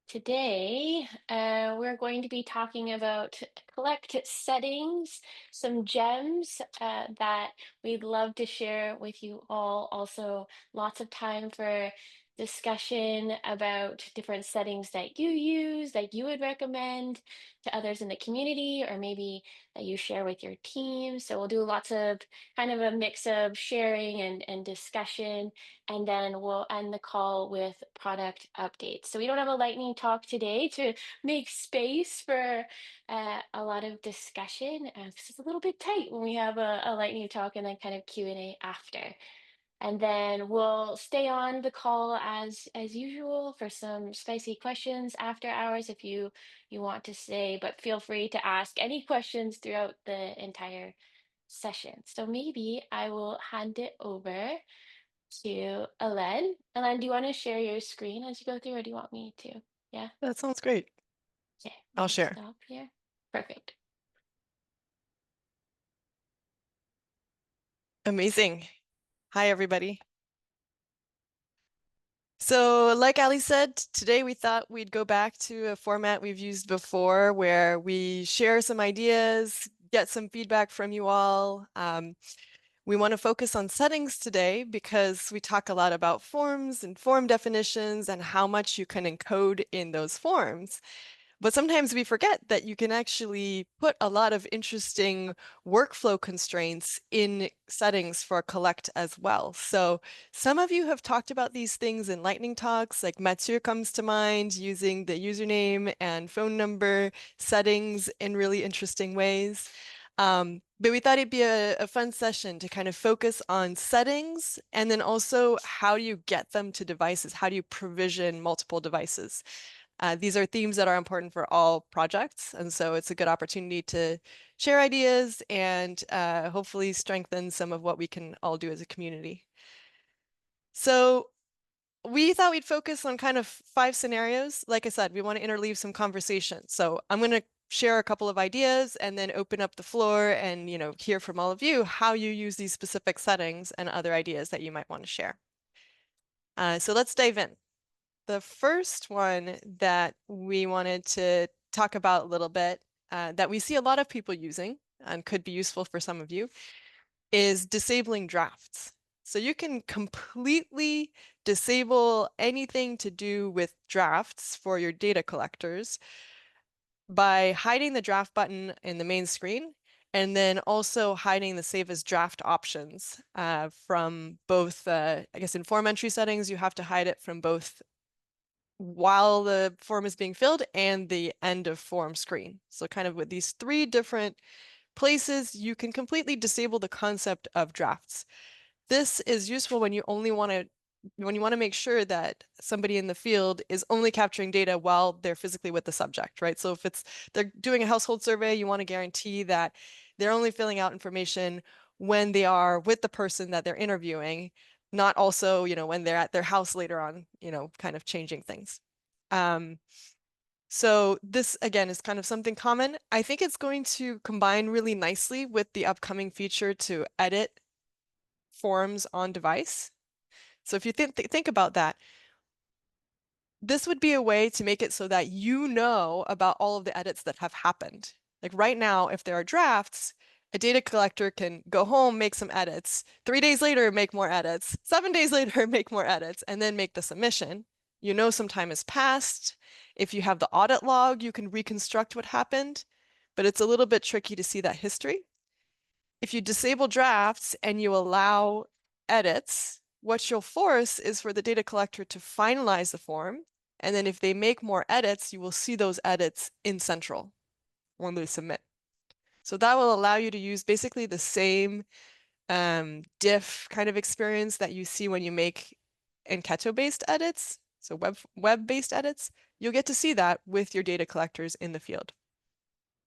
Today, we're going to be talking about collect settings, some gems that we'd love to share with you all. Also, lots of time for discussion about different settings that you use, that you would recommend to others in the community, or maybe that you share with your team. So we'll do lots of kind of a mix of sharing and discussion, and then we'll end the call with product updates. So we don't have a lightning talk today to make space for a lot of discussion, 'cause it's a little bit tight when we have a lightning talk and then kind of Q&A after. And then we'll stay on the call as usual for some spicy questions after hours if you want to stay, but feel free to ask any questions throughout the entire session. So maybe I will hand it over to Ellen. Ellen, do you want to share your screen as you go through, or do you want me to? Yeah. That sounds great. Okay. Let I'll me share. stop here. Perfect. Amazing. Hi, everybody. So like Ali said, today we thought we'd go back to a format we've used before where we share some ideas, get some feedback from you all. We want to focus on settings today because we talk a lot about forms and form definitions and how much you can encode in those forms. But sometimes we forget that you can actually put a lot of interesting workflow constraints in settings for collect as well. So some of you have talked about these things in lightning talks, like Mathieu comes to mind, using the username and phone number settings in really interesting ways. But we thought it'd be a fun session to kind of focus on settings and then also how do you get them to devices? How do you provision multiple devices? These are themes that are important for all projects, and so it's a good opportunity to share ideas and hopefully strengthen some of what we can all do as a community. So we thought we'd focus on kind of 5 scenarios. Like I said, we want to interleave some conversation. So I'm going to share a couple of ideas and then open up the floor and hear from all of you how you use these specific settings and other ideas that you might want to share. So let's dive in. The first one that we wanted to talk about a little bit that we see a lot of people using and could be useful for some of you is disabling drafts. So you can completely disable anything to do with drafts for your data collectors by hiding the draft button in the main screen and then also hiding the save as draft options from both, I guess in form entry settings, you have to hide it from both while the form is being filled and the end of form screen. So kind of with these 3 different places, you can completely disable the concept of drafts. This is useful when you want to make sure that somebody in the field is only capturing data while they're physically with the subject, right? So if they're doing a household survey, you want to guarantee that they're only filling out information when they are with the person that they're interviewing, not also, when they're at their house later on, kind of changing things. So this, again, is kind of something common. I think it's going to combine really nicely with the upcoming feature to edit forms on device. So if you think about that, this would be a way to make it so that you know about all of the edits that have happened. Like right now, if there are drafts, a data collector can go home, make some edits, 3 days later, make more edits, 7 days later, make more edits, and then make the submission. You know some time has passed. If you have the audit log, you can reconstruct what happened, but it's a little bit tricky to see that history. If you disable drafts and you allow edits, what you'll force is for the data collector to finalize the form. And then if they make more edits, you will see those edits in central when they submit. So that will allow you to use basically the same diff kind of experience that you see when you make Enketo-based edits, so web-based edits. You'll get to see that with your data collectors in the field.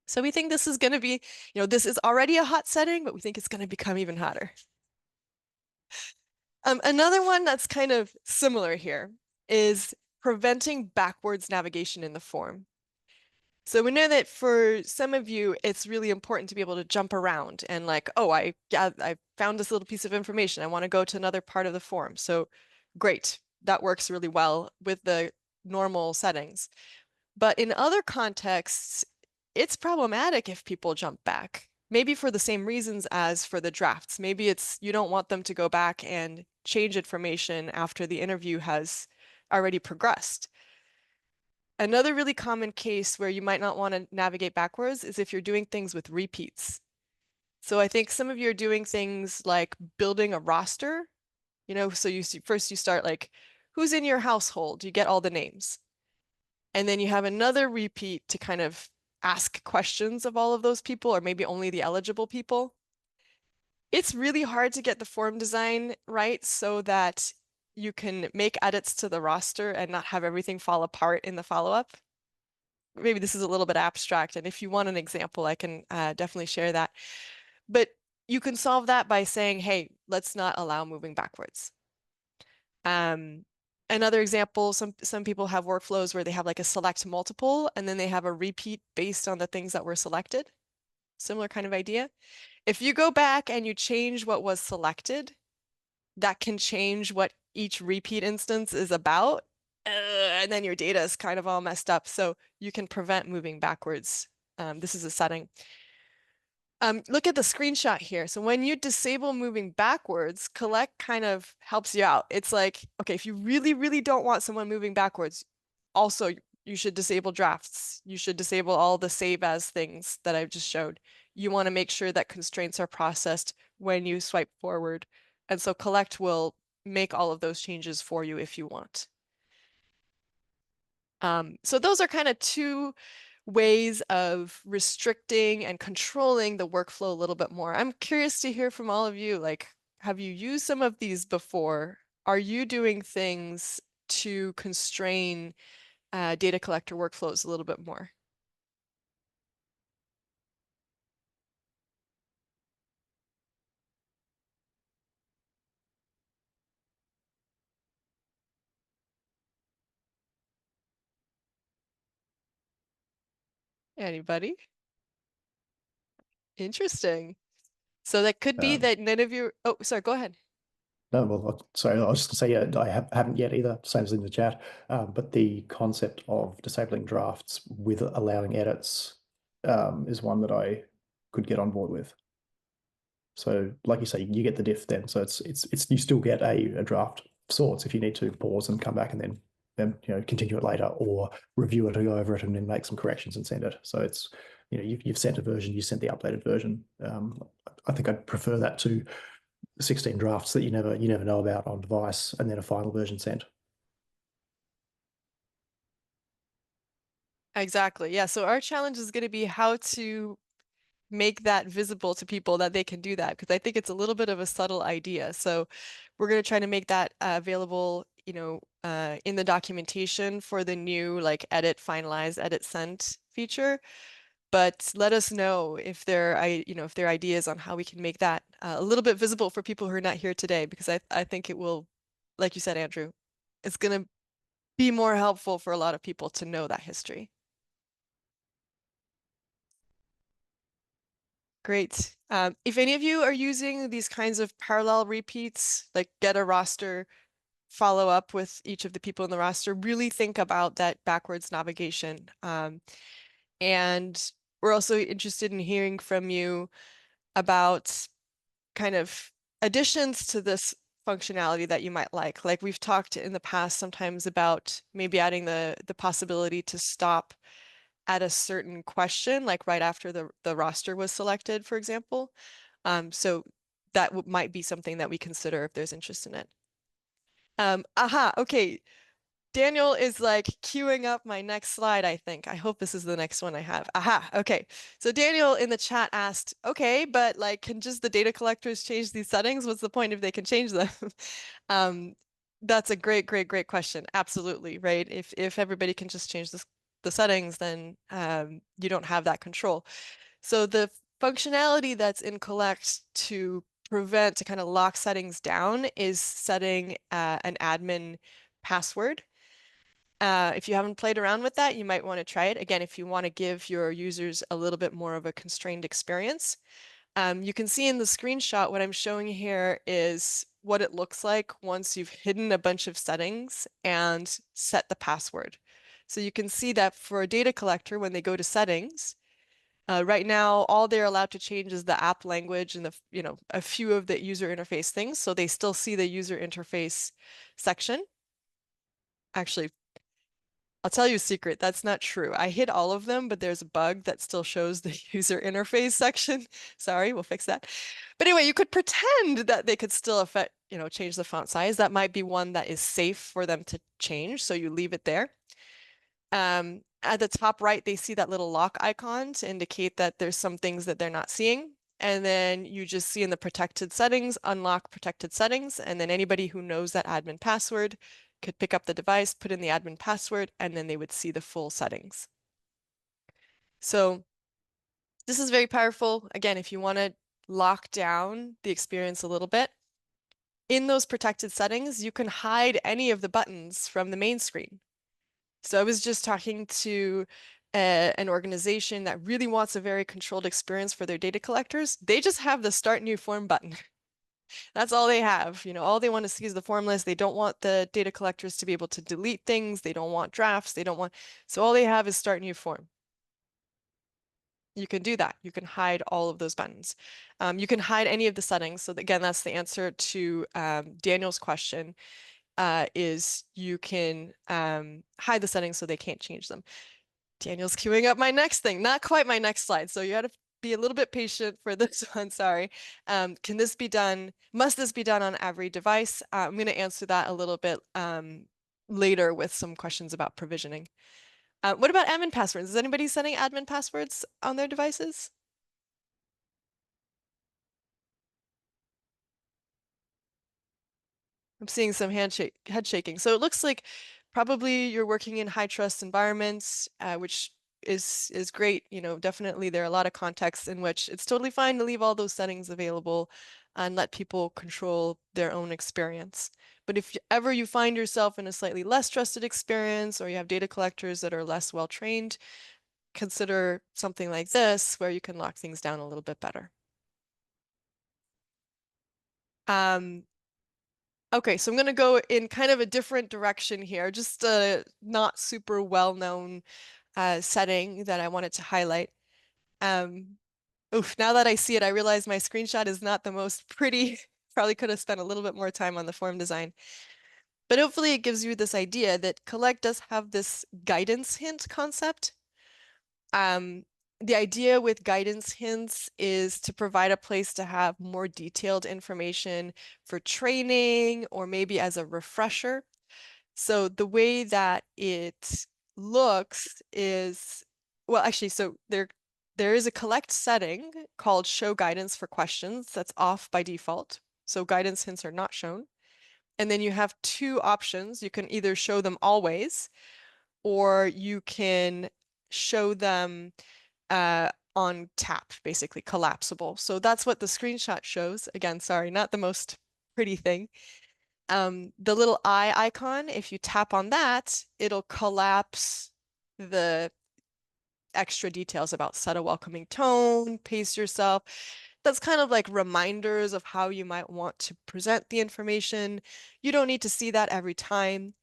So we think this is going to be, this is already a hot setting, but we think it's going to become even hotter. Another one that's kind of similar here is preventing backwards navigation in the form. So we know that for some of you, it's really important to be able to jump around and like, oh, I found this little piece of information. I want to go to another part of the form. So great. That works really well with the normal settings. But in other contexts, it's problematic if people jump back. Maybe for the same reasons as for the drafts. Maybe it's you don't want them to go back and change information after the interview has already progressed. Another really common case where you might not want to navigate backwards is if you're doing things with repeats. So I think some of you are doing things like building a roster, so first you start like, who's in your household? You get all the names. And then you have another repeat to kind of ask questions of all of those people, or maybe only the eligible people. It's really hard to get the form design right so that you can make edits to the roster and not have everything fall apart in the follow-up. Maybe this is a little bit abstract, and if you want an example, I can definitely share that. But you can solve that by saying, hey, let's not allow moving backwards. Another example, some people have workflows where they have like a select multiple and then they have a repeat based on the things that were selected. Similar kind of idea. If you go back and you change what was selected, that can change what each repeat instance is about. And then your data is kind of all messed up. So you can prevent moving backwards. This is a setting. Look at the screenshot here. So when you disable moving backwards, collect kind of helps you out. It's like, okay, if you really, really don't want someone moving backwards, also you should disable drafts. You should disable all the save as things that I've just showed. You want to make sure that constraints are processed when you swipe forward. And so collect will make all of those changes for you if you want. So those are kind of two ways of restricting and controlling the workflow a little bit more. I'm curious to hear from all of you, like, have you used some of these before? Are you doing things to constrain data collector workflows a little bit more? Anybody? Interesting. So that could be Um, that none of you, oh, sorry, go ahead. no, well, sorry, I was just going to say, yeah, I haven't yet either, same as in the chat. But the concept of disabling drafts with allowing edits is one that I could get on board with. So, like you say, you get the diff then. So it's you still get a draft of sorts if you need to pause and come back and then continue it later or review it or go over it and then make some corrections and send it. So it's you've sent a version, you sent the updated version. I think I'd prefer that to 16 drafts that you never know about on device and then a final version sent. Exactly. Yeah. So our challenge is going to be how to make that visible to people that they can do that, because I think it's a little bit of a subtle idea. So we're going to try to make that available, in the documentation for the new like edit, finalize, edit, send feature. But let us know if there if there are ideas on how we can make that a little bit visible for people who are not here today, because I think it will, like you said, Andrew, it's going to be more helpful for a lot of people to know that history. Great. If any of you are using these kinds of parallel repeats, like get a roster, follow up with each of the people in the roster, really think about that backwards navigation. And we're also interested in hearing from you about kind of additions to this functionality that you might like. Like we've talked in the past sometimes about maybe adding the possibility to stop at a certain question, like right after the roster was selected, for example. So that might be something that we consider if there's interest in it. Okay. Daniel is like queuing up my next slide, I think. I hope this is the next one I have. Okay. So Daniel in the chat asked, okay, but like, can just the data collectors change these settings? What's the point if they can change them? That's a great question. Absolutely, right? If everybody can just change the settings, then you don't have that control. So the functionality that's in collect to kind of lock settings down is setting an admin password. If you haven't played around with that, you might want to try it. Again, if you want to give your users a little bit more of a constrained experience. You can see in the screenshot what I'm showing here is what it looks like once you've hidden a bunch of settings and set the password. So you can see that for a data collector, when they go to settings, right now, all they're allowed to change is the app language and a few of the user interface things. So they still see the user interface section. Actually, I'll tell you a secret. That's not true. I hid all of them, but there's a bug that still shows the user interface section. Sorry, we'll fix that. But anyway, you could pretend that they could still change the font size. That might be one that is safe for them to change. So you leave it there. At the top right, they see that little lock icon to indicate that there's some things that they're not seeing. And then you just see in the protected settings, unlock protected settings. And then anybody who knows that admin password could pick up the device, put in the admin password, and then they would see the full settings. So this is very powerful. Again, if you want to lock down the experience a little bit, in those protected settings, you can hide any of the buttons from the main screen. So I was just talking to an organization that really wants a very controlled experience for their data collectors. They just have the Start New Form button. That's all they have. All they want to see is the form list. They don't want the data collectors to be able to delete things. They don't want drafts. So all they have is Start New Form. You can do that. You can hide all of those buttons. You can hide any of the settings. So again, that's the answer to Daniel's question. Is you can hide the settings so they can't change them. Daniel's queuing up my next thing, not quite my next slide. So you had to be a little bit patient for this one, sorry. Can this be done? Must this be done on every device? I'm going to answer that a little bit later with some questions about provisioning. What about admin passwords? Is anybody setting admin passwords on their devices? I'm seeing some head shaking. So it looks like probably you're working in high trust environments, which is great. Definitely there are a lot of contexts in which it's totally fine to leave all those settings available and let people control their own experience. But if ever you find yourself in a slightly less trusted experience, or you have data collectors that are less well trained, consider something like this where you can lock things down a little bit better. Okay, so I'm going to go in kind of a different direction here, just a not super well-known setting that I wanted to highlight. Now that I see it, I realize my screenshot is not the most pretty. Probably could have spent a little bit more time on the form design. But hopefully it gives you this idea that Collect does have this guidance hint concept. The idea with guidance hints is to provide a place to have more detailed information for training or maybe as a refresher. So the way that it looks is, well, actually, so there is a Collect setting called Show Guidance for Questions that's off by default. So guidance hints are not shown. And then you have two options. You can either show them always, or you can show them on tap, basically collapsible. So that's what the screenshot shows. Again, sorry, not the most pretty thing. The little eye icon, if you tap on that, it'll collapse the extra details about set a welcoming tone, pace yourself. That's kind of like reminders of how you might want to present the information. You don't need to see that every time.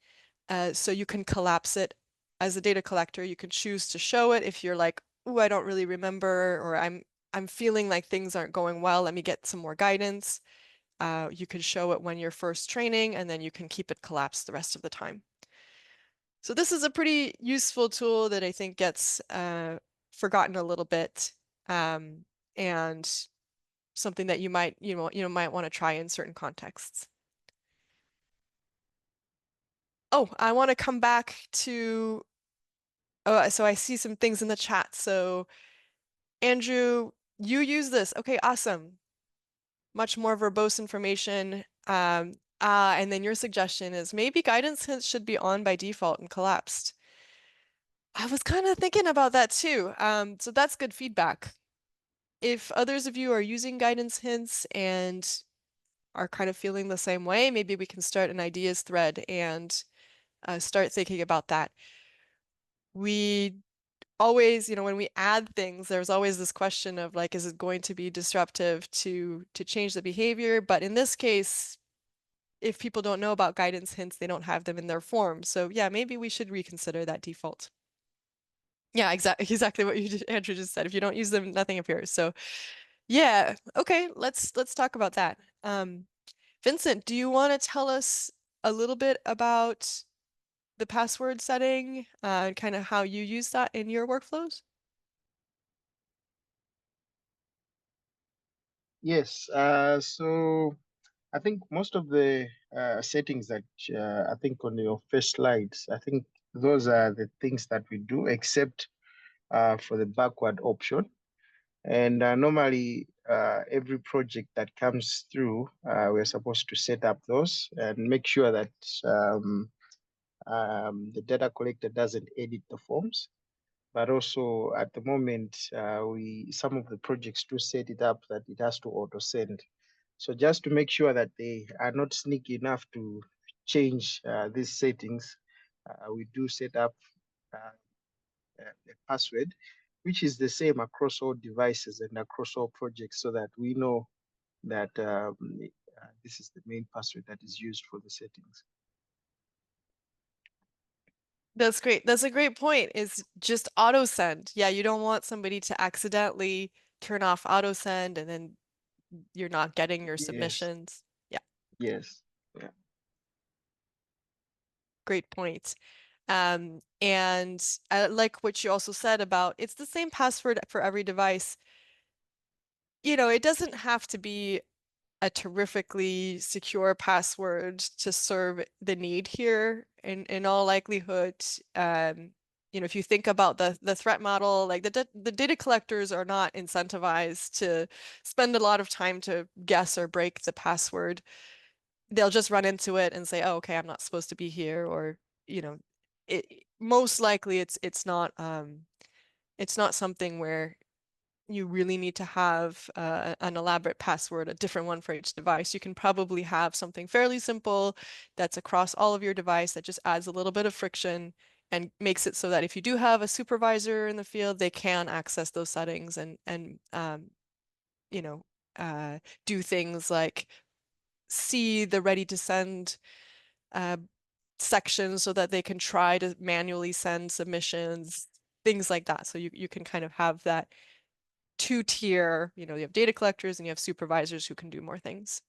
So you can collapse it. As a data collector, you can choose to show it if you're like, oh, I don't really remember, or I'm feeling like things aren't going well. Let me get some more guidance. You can show it when you're first training, and then you can keep it collapsed the rest of the time. So this is a pretty useful tool that I think gets forgotten a little bit, and something that you might want to try in certain contexts. Oh, I want to come back to. Oh, so I see some things in the chat. So Andrew, you use this. Okay, awesome. Much more verbose information. And then your suggestion is maybe guidance hints should be on by default and collapsed. I was kind of thinking about that too. So that's good feedback. If others of you are using guidance hints and are kind of feeling the same way, maybe we can start an ideas thread and start thinking about that. We always, when we add things, there's always this question of like, is it going to be disruptive to change the behavior? But in this case, if people don't know about guidance hints, they don't have them in their form. So yeah, maybe we should reconsider that default. Yeah, exactly what Andrew just said. If you don't use them, nothing appears. So yeah, okay, let's talk about that. Vincent, do you want to tell us a little bit about the password setting, kind of how you use that in your workflows? Yes. So I think most of the settings that I think on your first slides, I think those are the things that we do, except for the backward option. And normally, every project that comes through, we're supposed to set up those and make sure that the data collector doesn't edit the forms. But also at the moment, some of the projects do set it up that it has to auto send. So just to make sure that they are not sneaky enough to change these settings, we do set up a password, which is the same across all devices and across all projects, so that we know that this is the main password that is used for the settings. That's great. That's a great point, is just auto send. Yeah, you don't want somebody to accidentally turn off auto send and then you're not getting your Yes. submissions. Yeah, Yes. Yeah. great point. And I like what you also said about it's the same password for every device. You know, it doesn't have to be a terrifically secure password to serve the need here. In all likelihood, you know, if you think about the threat model, like the data collectors are not incentivized to spend a lot of time to guess or break the password. They'll just run into it and say, "Oh, okay, I'm not supposed to be here," or you know, it most likely it's not something where you really need to have an elaborate password, a different one for each device. You can probably have something fairly simple that's across all of your device that just adds a little bit of friction and makes it so that if you do have a supervisor in the field, they can access those settings and you know, do things like see the ready to send section so that they can try to manually send submissions, things like that. So you can kind of have that two-tier, you know, you have data collectors and you have supervisors who can do more things.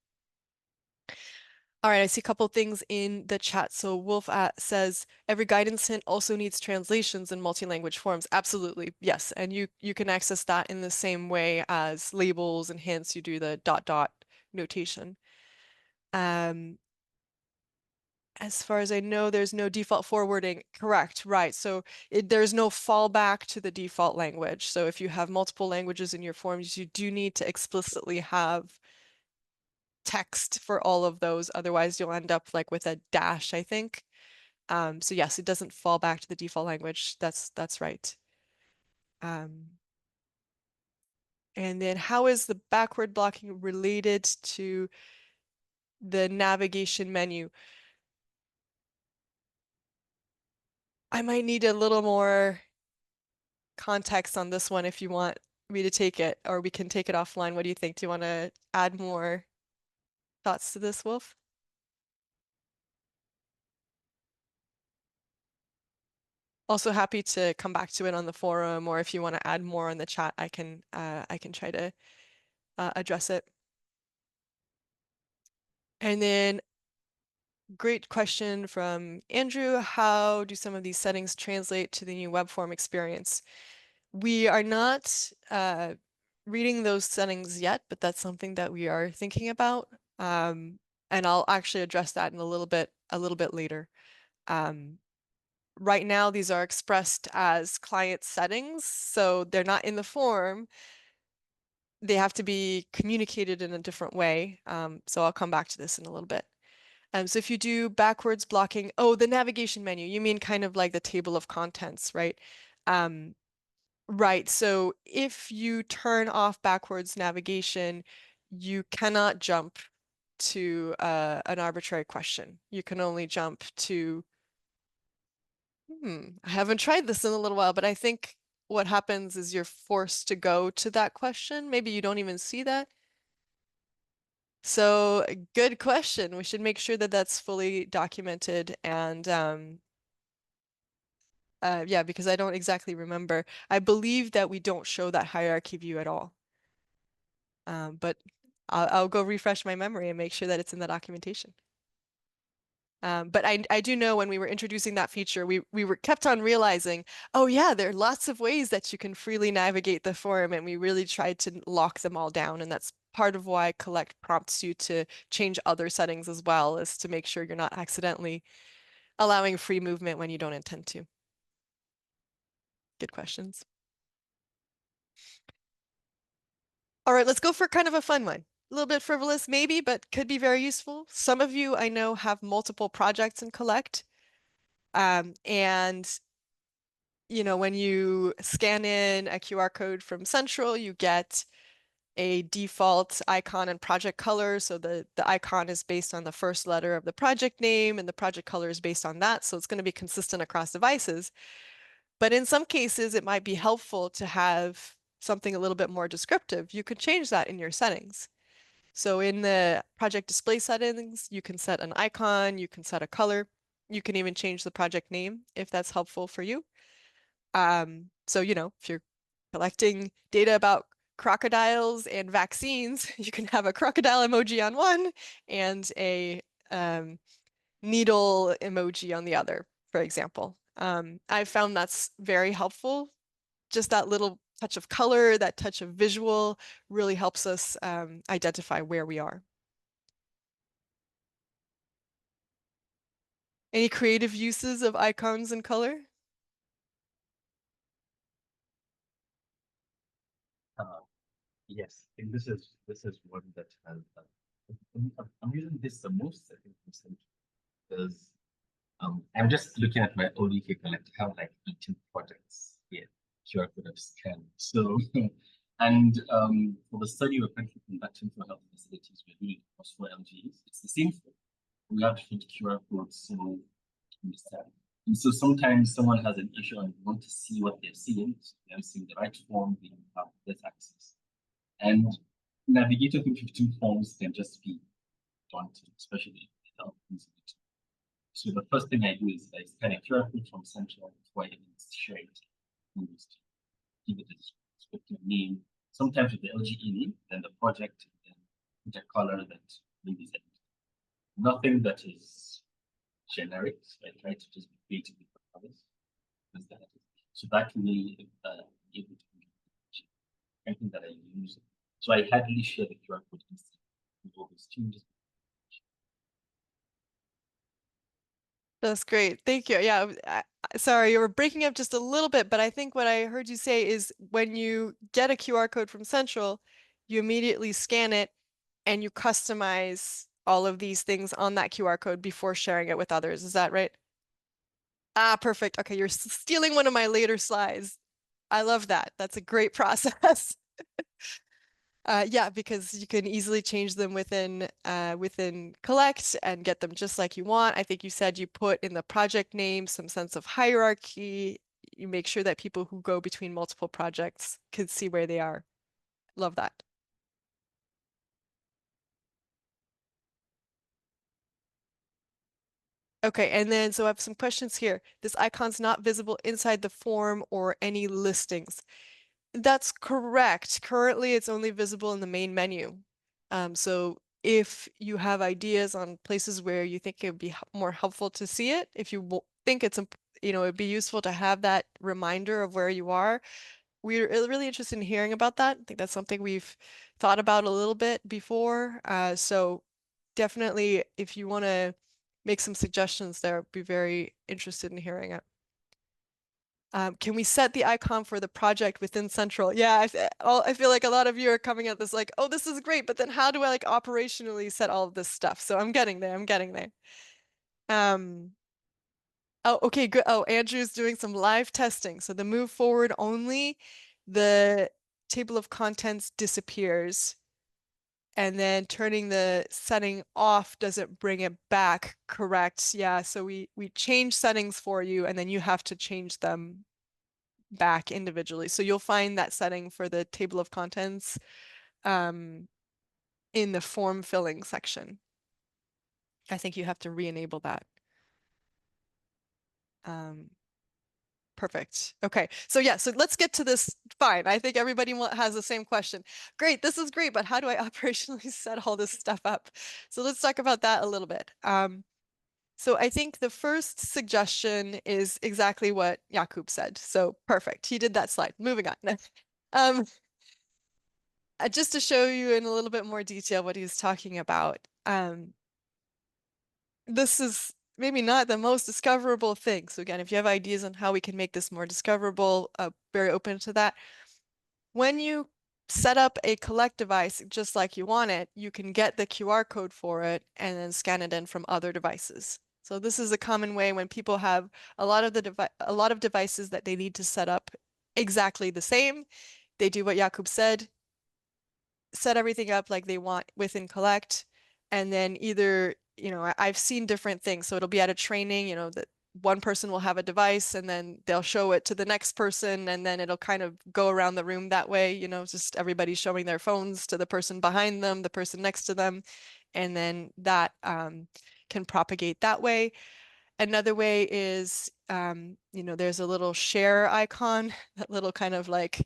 All right, I see a couple things in the chat. So Wolf says every guidance hint also needs translations in multi-language forms. Absolutely, yes. And you can access that in the same way as labels and hints. You do the dot dot notation. As far as I know, there's no default forwarding. Correct, right. So there's no fallback to the default language. So if you have multiple languages in your forms, you do need to explicitly have text for all of those. Otherwise, you'll end up like with a dash, I think. So yes, it doesn't fall back to the default language. That's right. And then how is the backward blocking related to the navigation menu? I might need a little more context on this one if you want me to take it, or we can take it offline. What do you think? Do you want to add more thoughts to this, Wolf? Also happy to come back to it on the forum, or if you want to add more on the chat, I can try to address it. And then great question from Andrew. How do some of these settings translate to the new web form experience? We are not reading those settings yet, but that's something that we are thinking about. And I'll actually address that in a little bit later. Right now, these are expressed as client settings, so they're not in the form. They have to be communicated in a different way. So I'll come back to this in a little bit. So if you do backwards blocking, oh, the navigation menu, you mean kind of like the table of contents, right? Right. So if you turn off backwards navigation, you cannot jump to an arbitrary question. You can only jump to, I haven't tried this in a little while, but I think what happens is you're forced to go to that question. Maybe you don't even see that. So good question. We should make sure that that's fully documented and yeah, because I don't exactly remember. I believe that we don't show that hierarchy view at all. But I'll go refresh my memory and make sure that it's in the documentation. But I do know when we were introducing that feature, we were kept on realizing, oh yeah, there are lots of ways that you can freely navigate the form, and we really tried to lock them all down. And that's part of why Collect prompts you to change other settings as well, is to make sure you're not accidentally allowing free movement when you don't intend to. Good questions. All right, let's go for kind of a fun one. A little bit frivolous maybe, but could be very useful. Some of you I know have multiple projects in Collect. And you know, when you scan in a QR code from Central, you get a default icon and project color. So the icon is based on the first letter of the project name, and the project color is based on that. So it's going to be consistent across devices. But in some cases, it might be helpful to have something a little bit more descriptive. You could change that in your settings. So in the project display settings, you can set an icon, you can set a color, you can even change the project name if that's helpful for you. So, you know, if you're collecting data about crocodiles and vaccines, you can have a crocodile emoji on one and a needle emoji on the other, for example. I found that's very helpful. Just that little touch of color, that touch of visual really helps us identify where we are. Any creative uses of icons and color? Yes, I think this is one that has. I'm using this the most, I think, recently, because I'm just looking at my ODK Collect. I have like 18 projects here. Sure, I could have scanned. So, and for the study we're currently conducting for health facilities, we're doing across 4 LGs. It's the same thing. We have different QR codes, so understand. And so sometimes someone has an issue and they want to see what they're seeing. So they're seeing the right form, they have this access. And navigating through 15 forms can just be daunting, especially without using it. So the first thing I do is I scan a QR code from Central before I even share it. Give it a descriptive name, sometimes with the LGE name, then the project, then the color that maybe is it. Nothing that is generic. So I try to just be creative with the colors. So that really able to be anything that I use. So I hardly share the QR code instantly. We always change. That's great. Thank you. Yeah, sorry, you were breaking up just a little bit, but I think what I heard you say is when you get a QR code from Central, you immediately scan it and you customize all of these things on that QR code before sharing it with others. Is that right? Ah, perfect. Okay, you're stealing one of my later slides. I love that. That's a great process. Yeah, because you can easily change them within Collect and get them just like you want. I think you said you put in the project name some sense of hierarchy. You make sure that people who go between multiple projects can see where they are. Love that. Okay, and then so I have some questions here. This icon's not visible inside the form or any listings. That's correct. Currently, it's only visible in the main menu. So if you have ideas on places where you think it would be more helpful to see it, if you think it's, you know, it'd be useful to have that reminder of where you are, we're really interested in hearing about that. I think that's something we've thought about a little bit before. So definitely, if you want to make some suggestions there, I'd be very interested in hearing it. Can we set the icon for the project within Central? Yeah, I feel like a lot of you are coming at this like, oh, this is great, but then how do I like operationally set all of this stuff? So I'm getting there. I'm getting there. Oh, okay, good. Oh, Andrew's doing some live testing. So the move forward only, the table of contents disappears. And then turning the setting off doesn't bring it back, correct? Yeah, so we change settings for you and then you have to change them back individually. So you'll find that setting for the table of contents in the form filling section. I think you have to re-enable that. Perfect. Okay, so yeah, so let's get to this. Fine, I think everybody has the same question. Great, this is great, but how do I operationally set all this stuff up? So let's talk about that a little bit. So I think the first suggestion is exactly what Jakub said. So perfect, he did that slide. Moving on. Just to show you in a little bit more detail what he was talking about. This is maybe not the most discoverable thing. So again, if you have ideas on how we can make this more discoverable, very open to that. When you set up a collect device just like you want it, you can get the QR code for it and then scan it in from other devices. So this is a common way when people have a lot of devices that they need to set up exactly the same. They do what Jakub said, set everything up like they want within collect, and then either, I've seen different things. So it'll be at a training, that one person will have a device and then they'll show it to the next person, and then it'll kind of go around the room that way, just everybody showing their phones to the person behind them, the person next to them, and then that can propagate that way. Another way is, there's a little share icon, that little kind of like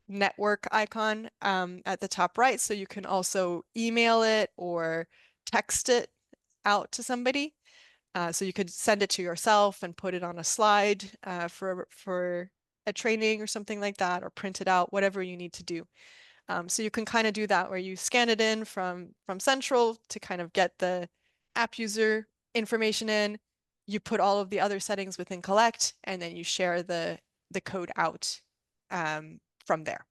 network icon at the top right. So you can also email it or text it out to somebody. So you could send it to yourself and put it on a slide for a training or something like that, or print it out, whatever you need to do. So you can kind of do that where you scan it in from Central to kind of get the app user information in. You put all of the other settings within Collect, and then you share the code out from there.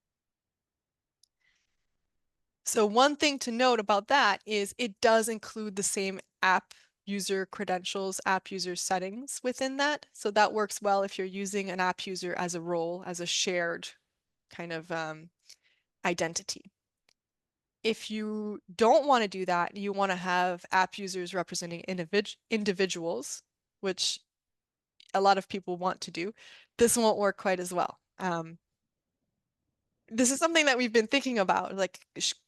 So one thing to note about that is it does include the same app user credentials, app user settings within that. So that works well if you're using an app user as a role, as a shared kind of identity. If you don't want to do that, you want to have app users representing individuals, which a lot of people want to do, this won't work quite as well. This is something that we've been thinking about, like,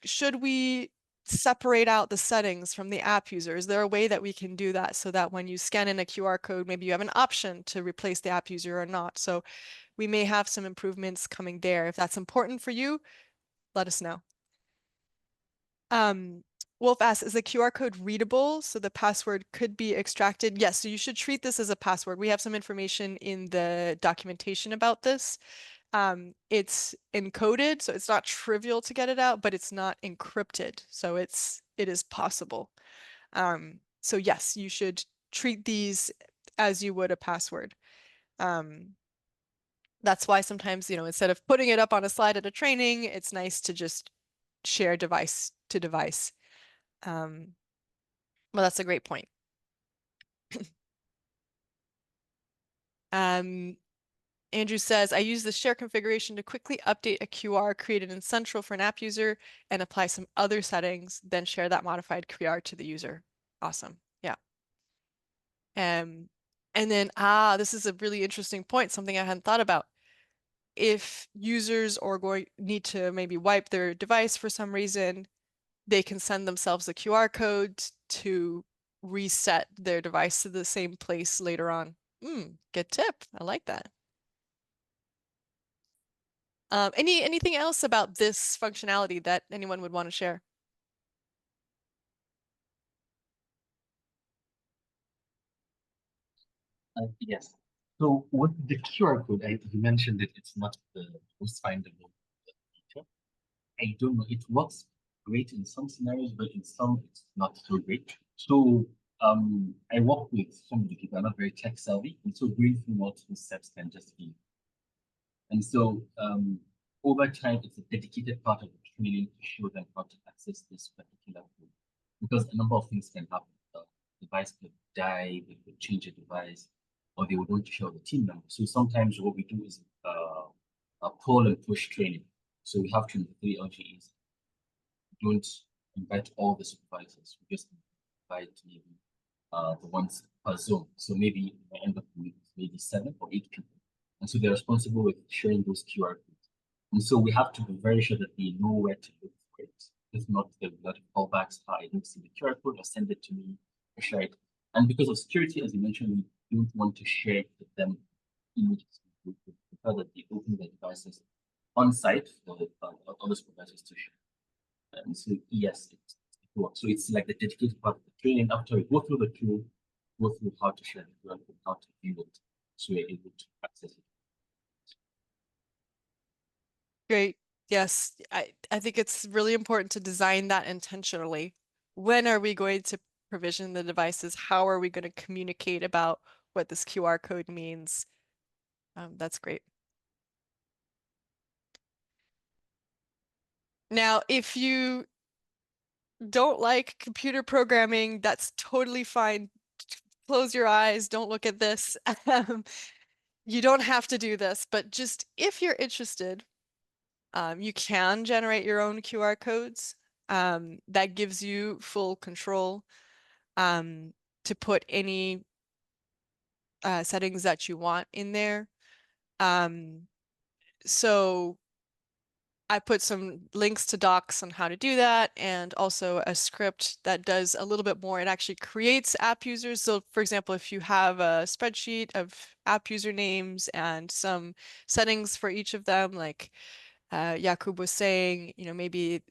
should we separate out the settings from the app user? Is there a way that we can do that so that when you scan in a QR code, maybe you have an option to replace the app user or not? So we may have some improvements coming there. If that's important for you, let us know. Wolf asks, is the QR code readable so the password could be extracted? Yes, so you should treat this as a password. We have some information in the documentation about this. It's encoded, so it's not trivial to get it out, but it's not encrypted, so it is possible. So yes, you should treat these as you would a password. That's why sometimes, instead of putting it up on a slide at a training, it's nice to just share device to device. Well, that's a great point. Andrew says, I use the share configuration to quickly update a QR created in Central for an app user and apply some other settings, then share that modified QR to the user. Awesome. Yeah. And then, this is a really interesting point, something I hadn't thought about. If users need to maybe wipe their device for some reason, they can send themselves a QR code to reset their device to the same place later on. Good tip. I like that. Anything else about this functionality that anyone would want to share? Yes. So with the QR code, you mentioned that it's not the most findable feature. I don't know. It works great in some scenarios, but in some it's not so great. So I work with some of the people who are not very tech savvy, and so going through multiple steps can just be. And so over time, it's a dedicated part of the training to show them how to access this particular code, because a number of things can happen. The device could die, they could change a device, or they would want to share the team member. So sometimes what we do is a pull and push training. So we have 23 LGEs. We don't invite all the supervisors. We just invite maybe the ones per zone. So maybe at the end of the week, maybe 7 or 8 people. And so they're responsible with sharing those QR codes. And so we have to be very sure that they know where to look for it. If not, there will be a lot of callbacks. I don't see the QR code, or send it to me, or share it. And because of security, as you mentioned, we don't want to share with them images. We prefer that they open their devices on site for the other supervisors to share. And so yes, it works. So it's like the dedicated part of the training. After we go through the tool, go through how to share the QR code, how to view it, so you're able to access it. Great. Yes, I think it's really important to design that intentionally. When are we going to provision the devices? How are we going to communicate about what this QR code means? That's great. Now, if you don't like computer programming, that's totally fine. Close your eyes, don't look at this. You don't have to do this, but just if you're interested, you can generate your own QR codes. That gives you full control to put any settings that you want in there. So I put some links to docs on how to do that, and also a script that does a little bit more. It actually creates app users. So for example, if you have a spreadsheet of app usernames and some settings for each of them, like Jakub was saying, maybe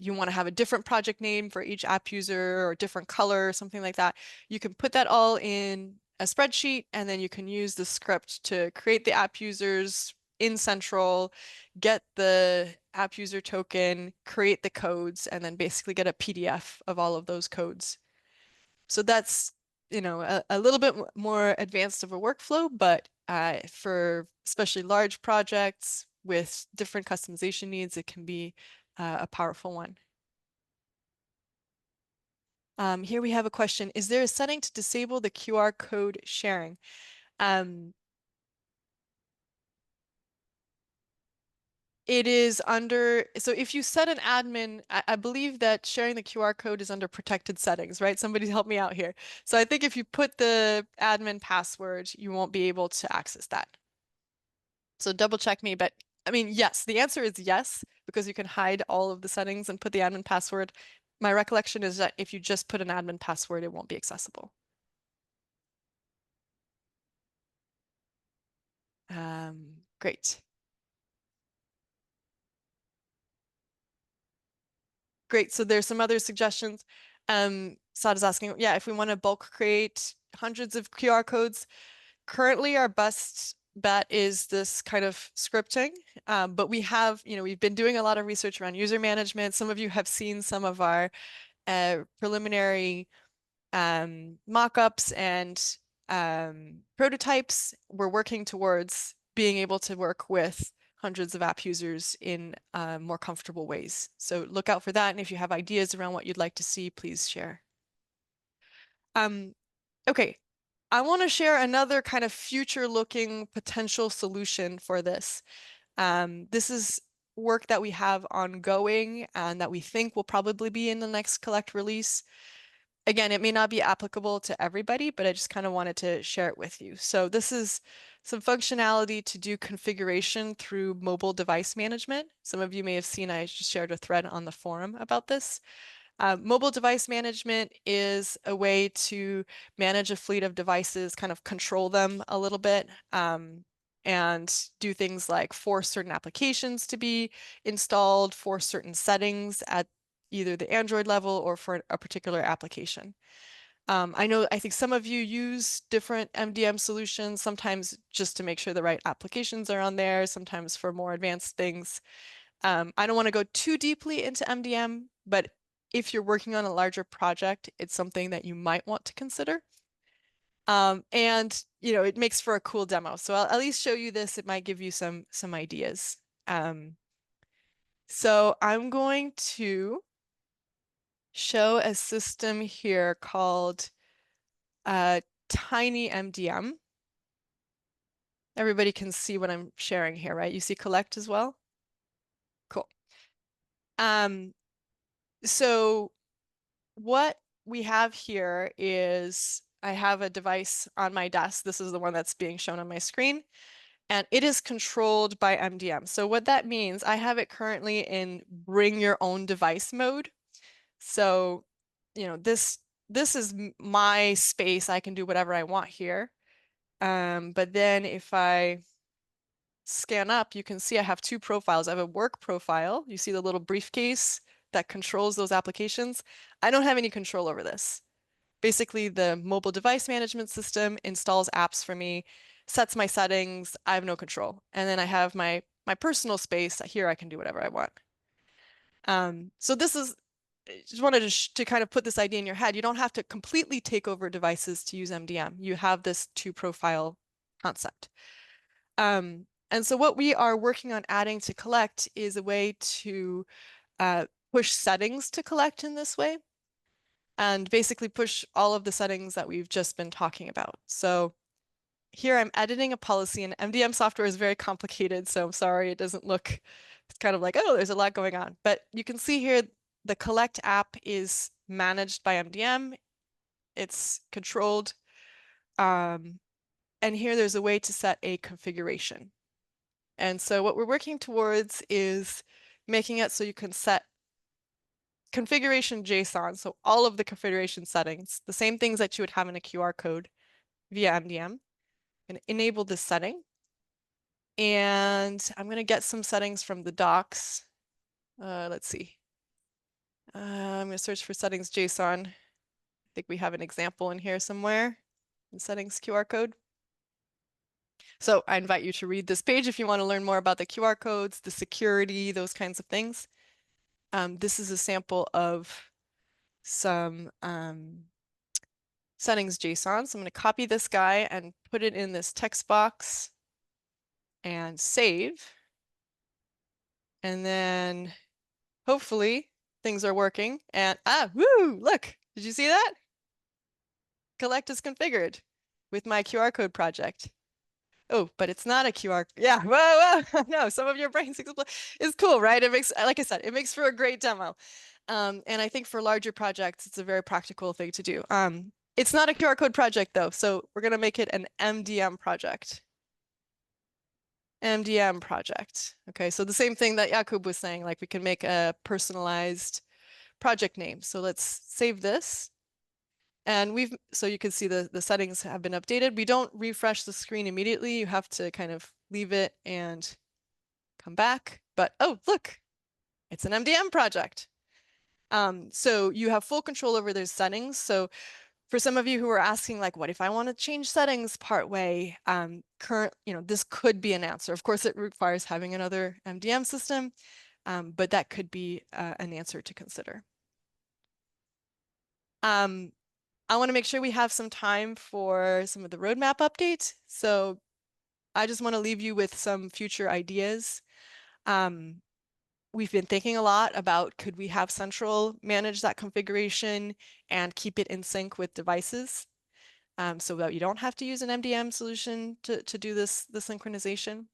you want to have a different project name for each app user, or different color or something like that. You can put that all in a spreadsheet, and then you can use the script to create the app users in Central, get the app user token, create the codes, and then basically get a PDF of all of those codes. So that's, a little bit more advanced of a workflow, but for especially large projects with different customization needs, it can be a powerful one. Here we have a question. Is there a setting to disable the QR code sharing? It is under, so if you set an admin, I believe that sharing the QR code is under protected settings, right? Somebody help me out here. So I think if you put the admin password, you won't be able to access that. So double check me, but I mean, yes, the answer is yes, because you can hide all of the settings and put the admin password. My recollection is that if you just put an admin password, it won't be accessible. Great. Great. So there's some other suggestions. Sad is asking, yeah, if we want to bulk create hundreds of QR codes, currently our best bet is this kind of scripting. But we have, we've been doing a lot of research around user management. Some of you have seen some of our preliminary mock-ups and prototypes. We're working towards being able to work with hundreds of app users in more comfortable ways. So look out for that. And if you have ideas around what you'd like to see, please share. Okay, I want to share another kind of future-looking potential solution for this. This is work that we have ongoing and that we think will probably be in the next Collect release. Again, it may not be applicable to everybody, but I just kind of wanted to share it with you. So this is some functionality to do configuration through mobile device management. Some of you may have seen, I just shared a thread on the forum about this. Mobile device management is a way to manage a fleet of devices, kind of control them a little bit, and do things like force certain applications to be installed, force certain settings at either the Android level or for a particular application. I think some of you use different MDM solutions, sometimes just to make sure the right applications are on there, sometimes for more advanced things. I don't want to go too deeply into MDM, but if you're working on a larger project, it's something that you might want to consider. And it makes for a cool demo. So I'll at least show you this. It might give you some ideas. So I'm going to show a system here called TinyMDM. Everybody can see what I'm sharing here, right? You see collect as well? Cool. So what we have here is I have a device on my desk. This is the one that's being shown on my screen. and it is controlled by MDM. So what that means, I have it currently in bring your own device mode. So, you know, this is my space. I can do whatever I want here. But then if I scan up, you can see I have two profiles. I have a work profile. You see the little briefcase that controls those applications. I don't have any control over this. Basically, the mobile device management system installs apps for me, sets my settings. I have no control. And then I have my personal space. Here I can do whatever I want. So this is, just wanted to kind of put this idea in your head. You don't have to completely take over devices to use MDM. You have this two profile concept. And so what we are working on adding to collect is a way to push settings to collect in this way, and basically push all of the settings that we've just been talking about. So here I'm editing a policy, and MDM software is very complicated, so I'm sorry it doesn't look, it's kind of like, oh, there's a lot going on. But you can see here the collect app is managed by MDM. It's controlled. And here there's a way to set a configuration. And so what we're working towards is making it so you can set configuration JSON, so all of the configuration settings, the same things that you would have in a QR code via MDM, and enable this setting. And I'm going to get some settings from the docs. Let's see. I'm going to search for settings JSON. I think we have an example in here somewhere. The settings QR code. So I invite you to read this page if you want to learn more about the QR codes, the security, those kinds of things. This is a sample of some settings JSON. So I'm going to copy this guy and put it in this text box and save. And then hopefully things are working. And woo, look, did you see that? Collect is configured with my QR code project. Oh, but it's not a QR. Yeah, whoa. No, some of your brains explode. It's cool, right? It makes, like I said, it makes for a great demo. And I think for larger projects, it's a very practical thing to do. It's not a QR code project though, so we're gonna make it an MDM project. MDM project. Okay, so the same thing that Jakub was saying, like we can make a personalized project name. So let's save this. And so you can see the settings have been updated. We don't refresh the screen immediately. You have to kind of leave it and come back. But oh, look, it's an MDM project. So you have full control over those settings. So for some of you who are asking, like, what if I want to change settings partway? This could be an answer. Of course, it requires having another MDM system, but that could be an answer to consider. I want to make sure we have some time for some of the roadmap updates. So I just want to leave you with some future ideas. We've been thinking a lot about, could we have Central manage that configuration and keep it in sync with devices, so that you don't have to use an MDM solution to do the synchronization.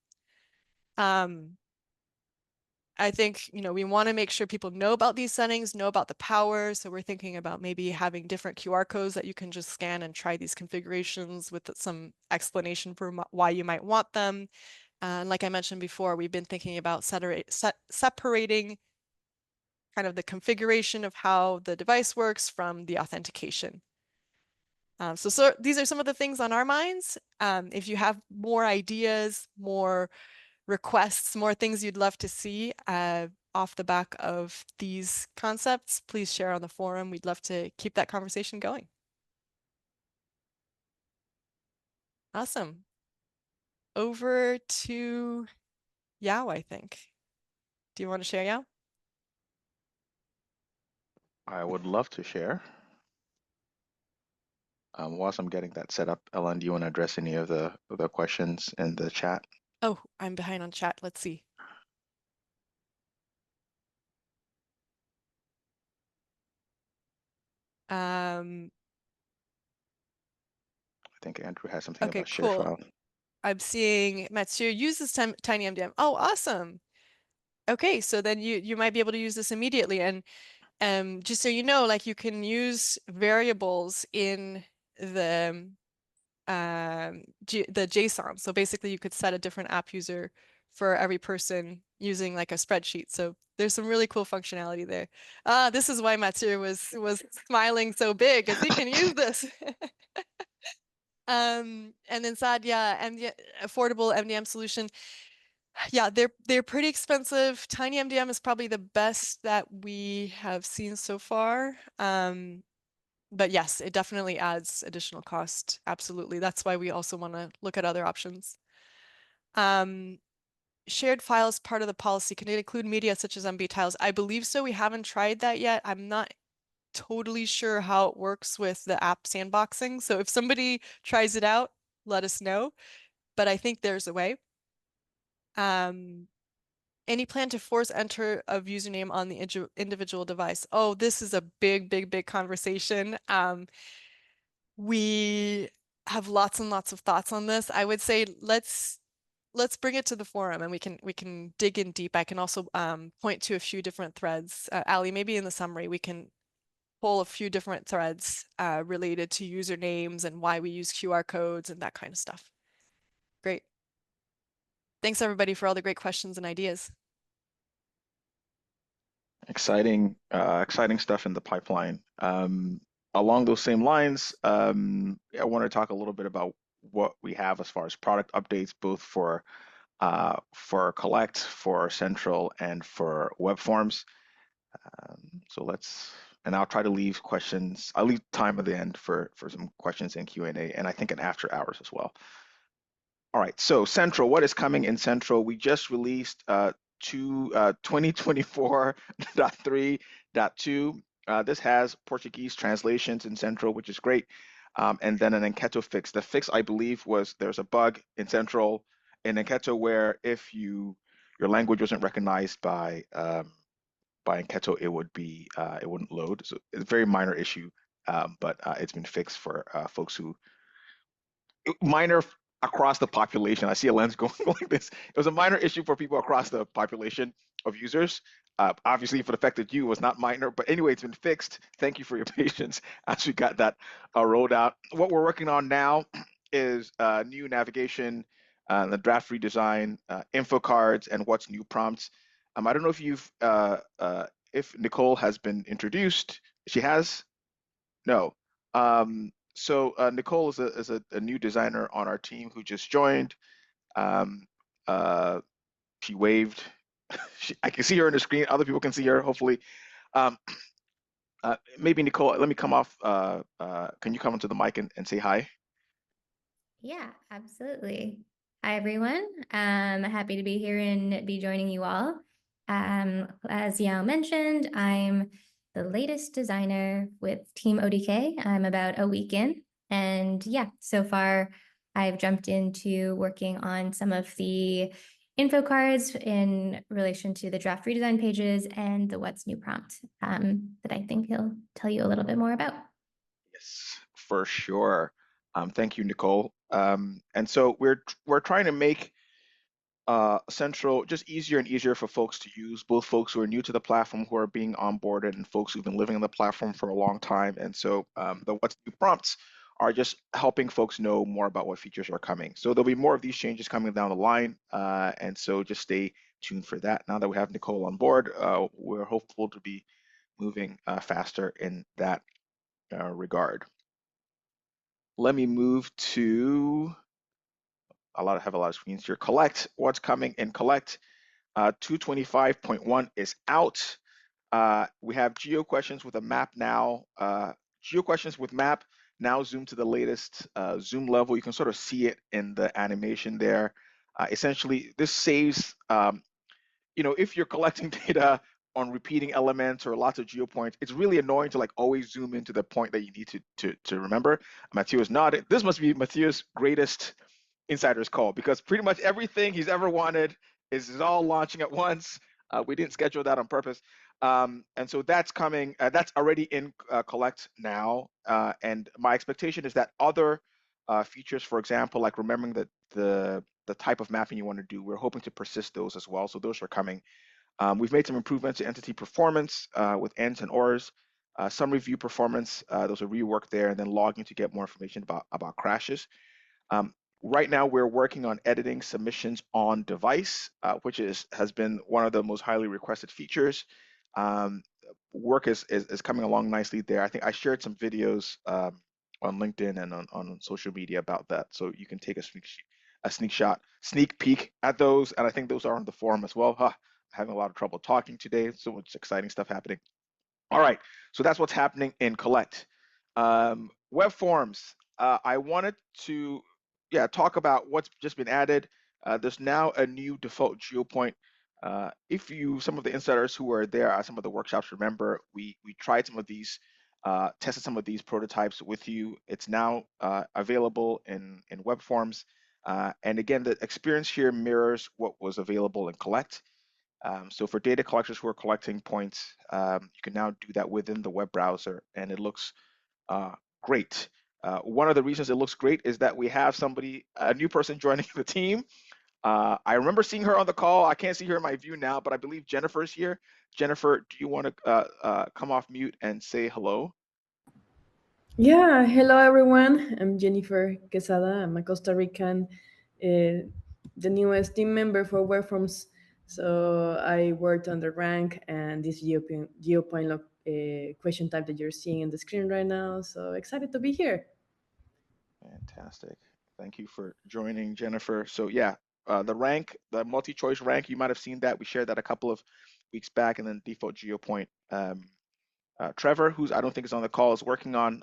I think, we want to make sure people know about these settings, know about the power. So we're thinking about maybe having different QR codes that you can just scan and try these configurations with some explanation for why you might want them. And like I mentioned before, we've been thinking about separating kind of the configuration of how the device works from the authentication. So these are some of the things on our minds. If you have more ideas, more requests, more things you'd love to see off the back of these concepts, please share on the forum. We'd love to keep that conversation going. Awesome. Over to Yao, I think. Do you want to share, Yao? I would love to share. Whilst I'm getting that set up, Ellen, do you want to address any of the questions in the chat? Oh, I'm behind on chat. Let's see. I think Andrew has something Okay, about share cool. file. I'm seeing Mathieu uses TinyMDM. Oh, awesome. Okay, so then you might be able to use this immediately. And just so you know, like you can use variables in the the JSON. So basically you could set a different app user for every person using like a spreadsheet. So there's some really cool functionality there. This is why Mathieu was smiling so big, because he can use this. And then Sad, yeah, affordable MDM solution. Yeah, they're pretty expensive. TinyMDM is probably the best that we have seen so far. But yes, it definitely adds additional cost. Absolutely. That's why we also want to look at other options. Shared files part of the policy. Can it include media such as MB tiles? I believe so. We haven't tried that yet. I'm not totally sure how it works with the app sandboxing. So if somebody tries it out, let us know. But I think there's a way. Any plan to force enter of username on the individual device? Oh, this is a big conversation. We have lots and lots of thoughts on this. I would say let's bring it to the forum and we can dig in deep. I can also point to a few different threads. Ali, maybe in the summary we can pull a few different threads related to usernames and why we use QR codes and that kind of stuff. Great. Thanks everybody for all the great questions and ideas. Exciting stuff in the pipeline. Along those same lines, I want to talk a little bit about what we have as far as product updates, both for Collect, for Central, and for web forms. And I'll try to leave questions. I'll leave time at the end for some questions and Q&A, and I think in after hours as well. All right, so Central, what is coming in Central? We just released 2024.3.2. This has Portuguese translations in Central, which is great. And then an Enketo fix. The fix, I believe, was there's a bug in Central in Enketo where if your language wasn't recognized by Enketo, it wouldn't load. So it's a very minor issue, but it's been fixed for folks who minor across the population. I see a lens going like this. It was a minor issue for people across the population of users. Obviously, if it affected you, it was not minor. But anyway, it's been fixed. Thank you for your patience as we got that rolled out. What we're working on now is new navigation, the draft redesign, info cards, and what's new prompts. I don't know if Nicole has been introduced. She has? No. So Nicole is a new designer on our team who just joined. She waved. I can see her on the screen. Other people can see her, hopefully. Maybe Nicole, let me come off. Can you come onto the mic and say hi? Yeah, absolutely. Hi, everyone. Happy to be here and be joining you all. As Yao mentioned, I'm the latest designer with Team ODK. I'm about a week in. And yeah, so far I've jumped into working on some of the info cards in relation to the draft redesign pages and the what's new prompt that I think he'll tell you a little bit more about. Yes, for sure. Thank you, Nicole. And so we're trying to make Central just easier and easier for folks to use, both folks who are new to the platform who are being onboarded and folks who've been living on the platform for a long time. And so the what's new prompts are just helping folks know more about what features are coming. So there'll be more of these changes coming down the line. And so just stay tuned for that. Now that we have Nicole on board, we're hopeful to be moving faster in that regard. Let me move to have a lot of screens here. Collect, what's coming in Collect? 225.1 is out. We have geo questions with a map now. Geo questions with map now zoom to the latest zoom level. You can sort of see it in the animation there. Essentially, this saves, if you're collecting data on repeating elements or lots of geo points, it's really annoying to like always zoom into the point that you need to remember. Mathieu is nodding. This must be Mathieu's greatest Insiders Call because pretty much everything he's ever wanted is all launching at once. We didn't schedule that on purpose. And so that's coming, that's already in Collect now. And my expectation is that other features, for example, like remembering the type of mapping you want to do, we're hoping to persist those as well. So those are coming. We've made some improvements to entity performance with ends and ors, summary view performance, those are reworked there, and then logging to get more information about crashes. Right now, we're working on editing submissions on device, which has been one of the most highly requested features. Work is coming along nicely there. I think I shared some videos on LinkedIn and on social media about that, so you can take a sneak peek at those. And I think those are on the forum as well. I'm having a lot of trouble talking today. So much exciting stuff happening. All right, so that's what's happening in Collect. Web forms. I wanted to talk about what's just been added. There's now a new default GeoPoint. If some of the insiders who were there at some of the workshops remember, we tried some of these, tested some of these prototypes with you. It's now available in web forms. And again, the experience here mirrors what was available in Collect. So for data collectors who are collecting points, you can now do that within the web browser, and it looks great. One of the reasons it looks great is that we have a new person joining the team. I remember seeing her on the call. I can't see her in my view now, but I believe Jennifer is here. Jennifer, do you want to come off mute and say hello? Yeah, hello everyone. I'm Jennifer Quesada. I'm a Costa Rican, the newest team member for WebForms. So I worked on the rank and this GeoPoint question type that you're seeing on the screen right now. So excited to be here. Fantastic. Thank you for joining, Jennifer. So yeah, the rank, the multi-choice rank, you might have seen that. We shared that a couple of weeks back, and then default GeoPoint. Trevor, who's I don't think is on the call, is working on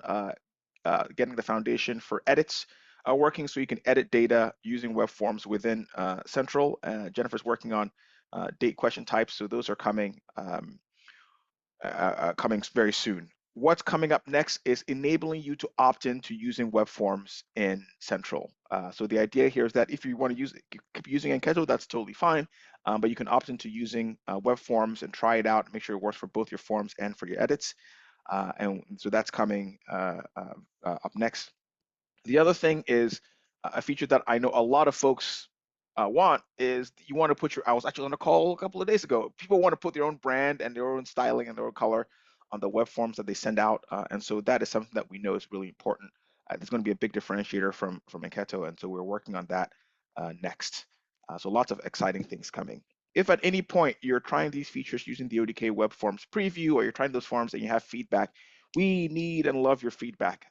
getting the foundation for edits working, so you can edit data using web forms within Central. Jennifer's working on date question types, so those are coming very soon. What's coming up next is enabling you to opt into using web forms in Central. So the idea here is that if you want to keep using Enketo, that's totally fine, but you can opt into using web forms and try it out and make sure it works for both your forms and for your edits. And so that's coming up next. The other thing is a feature that I know a lot of folks want is you want to put I was actually on a call a couple of days ago. People want to put their own brand and their own styling and their own color on the web forms that they send out. And so that is something that we know is really important. There's going to be a big differentiator from Enketo. And so we're working on that next. So lots of exciting things coming. If at any point you're trying these features using the ODK web forms preview, or you're trying those forms and you have feedback, we need and love your feedback.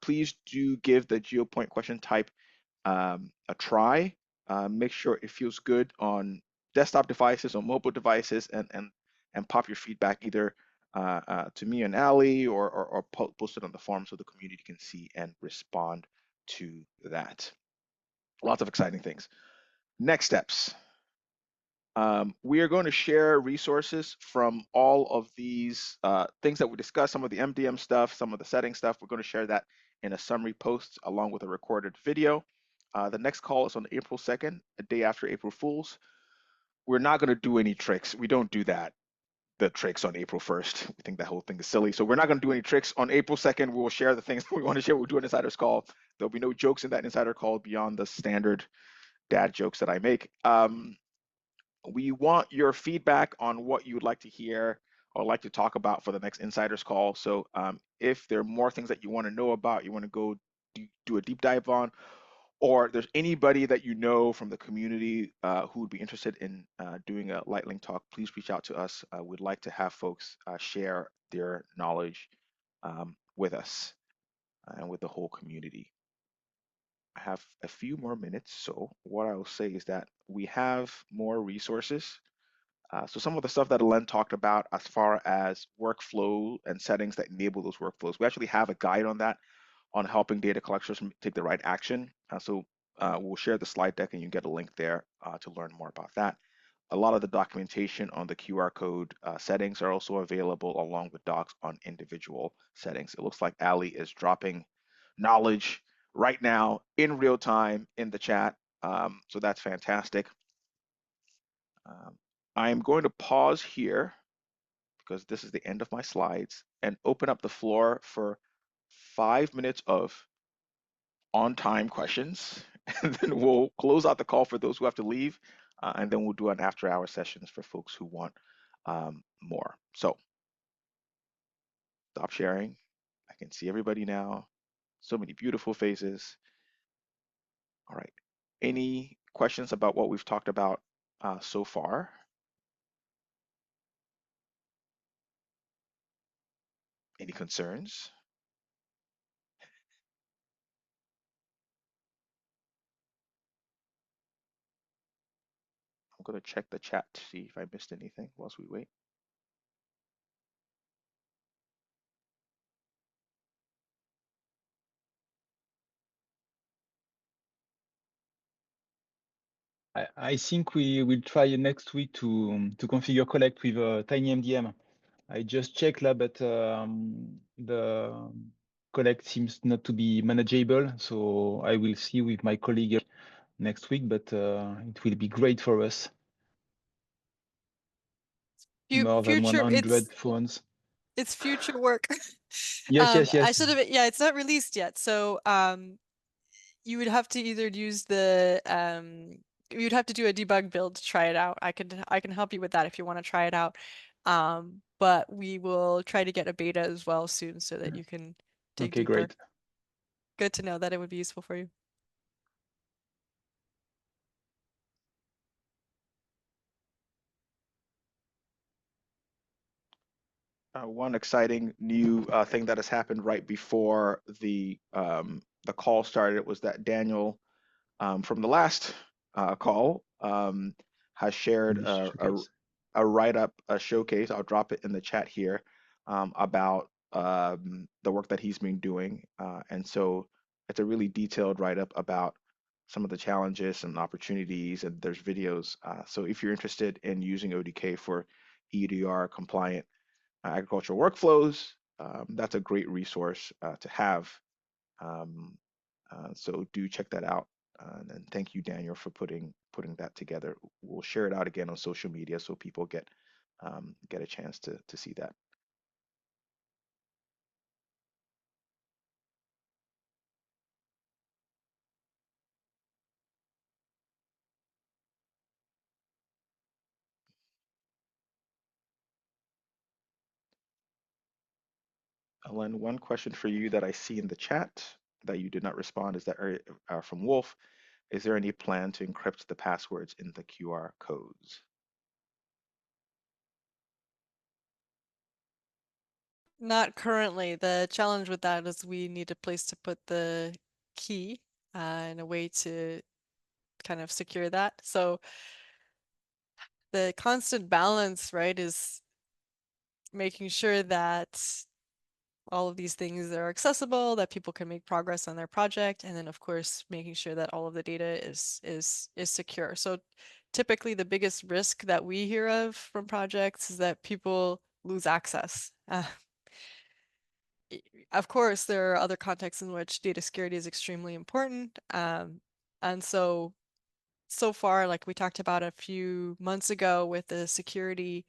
Please do give the GeoPoint question type a try. Make sure it feels good on desktop devices or mobile devices, and pop your feedback either to me and Ali, or post it on the forum so the community can see and respond to that. Lots of exciting things. Next steps. We are going to share resources from all of these things that we discussed, some of the MDM stuff, some of the setting stuff. We're going to share that in a summary post along with a recorded video. The next call is on April 2nd, a day after April Fools. We're not going to do any tricks. We don't do that, the tricks on April 1st. We think that whole thing is silly. So we're not going to do any tricks. On April 2nd, we will share the things that we want to share. We'll do an insider's call. There'll be no jokes in that insider call beyond the standard dad jokes that I make. We want your feedback on what you would like to hear or like to talk about for the next insiders call. So if there are more things that you want to know about, you want to go do a deep dive on, or there's anybody that you know from the community who would be interested in doing a Lightlink talk, please reach out to us. We'd like to have folks share their knowledge with us and with the whole community. I have a few more minutes, so what I will say is that we have more resources. So some of the stuff that Alen talked about as far as workflow and settings that enable those workflows, we actually have a guide on that, on helping data collectors take the right action. So we'll share the slide deck and you get a link there to learn more about that. A lot of the documentation on the QR code settings are also available, along with docs on individual settings. It looks like Ali is dropping knowledge right now in real time in the chat. So that's fantastic. I am going to pause here because this is the end of my slides, and open up the floor for 5 minutes of on-time questions, and then we'll close out the call for those who have to leave, and then we'll do an after-hour sessions for folks who want more. So stop sharing. I can see everybody now. So many beautiful faces. All right. Any questions about what we've talked about so far? Any concerns? I'm going to check the chat to see if I missed anything whilst we wait. I think we will try next week to configure collect with TinyMDM. I just checked that, but the collect seems not to be manageable. So I will see with my colleague next week, but it will be great for us. More than Future, 100 phones. it's future work. Yes, yes, yes. I should have, yeah, it's not released yet. So you would have to either use the you'd have to do a debug build to try it out. I can help you with that if you want to try it out. But we will try to get a beta as well soon so that you can dig Okay, deeper. great. Good to know that it would be useful for you. One exciting new thing that has happened right before the call started was that Daniel from the last call has shared a write-up, a showcase. I'll drop it in the chat here about the work that he's been doing, and so it's a really detailed write-up about some of the challenges and opportunities, and there's videos. So if you're interested in using ODK for EUDR compliant agricultural workflows, that's a great resource to have. So do check that out. And thank you, Daniel, for putting that together. We'll share it out again on social media so people get a chance to see that. Ellen, one question for you that I see in the chat that you did not respond is that from Wolf. Is there any plan to encrypt the passwords in the QR codes? Not currently. The challenge with that is we need a place to put the key and a way to kind of secure that. So the constant balance, right, is making sure that all of these things are accessible, that people can make progress on their project, and then of course making sure that all of the data is secure. So typically the biggest risk that we hear of from projects is that people lose access. Of course, there are other contexts in which data security is extremely important. And so far, like we talked about a few months ago with the security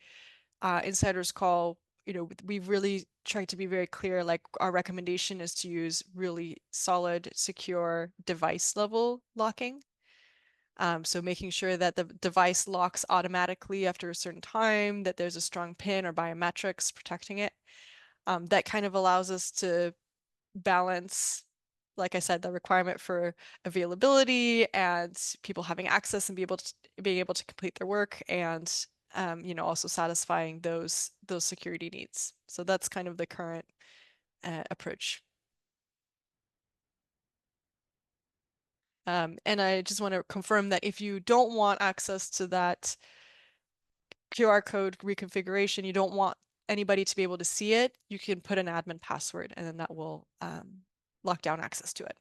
insiders call, you know, we've really tried to be very clear, like our recommendation is to use really solid, secure device level locking. So making sure that the device locks automatically after a certain time, that there's a strong PIN or biometrics protecting it. That kind of allows us to balance, like I said, the requirement for availability and people having access and being able to complete their work, and you know, also satisfying those security needs. So that's kind of the current approach. And I just want to confirm that if you don't want access to that QR code reconfiguration, you don't want anybody to be able to see it, you can put an admin password and then that will lock down access to it.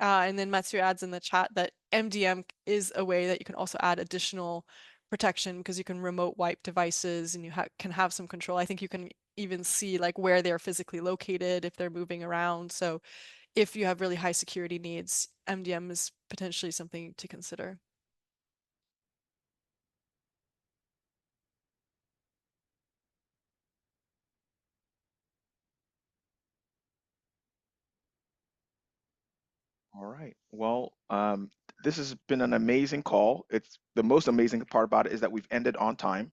And then Matsu adds in the chat that MDM is a way that you can also add additional protection because you can remote wipe devices and you can have some control. I think you can even see like where they're physically located if they're moving around. So if you have really high security needs, MDM is potentially something to consider. All right. Well, This has been an amazing call. It's the most amazing part about it is that we've ended on time.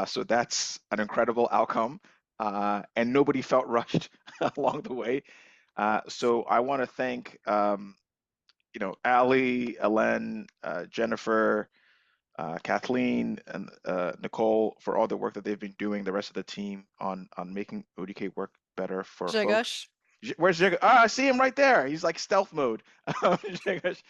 So that's an incredible outcome. And nobody felt rushed along the way. So I want to thank Ali, Ellen, Jennifer, Kathleen, and Nicole for all the work that they've been doing, the rest of the team on making ODK work better for folks. Jagush. Where's Jagush? I see him right there. He's like stealth mode. Jagush.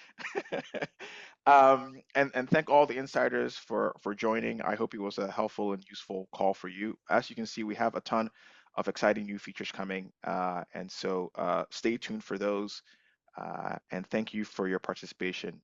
And thank all the insiders for joining. I hope it was a helpful and useful call for you. As you can see, we have a ton of exciting new features coming, and so stay tuned for those. And thank you for your participation.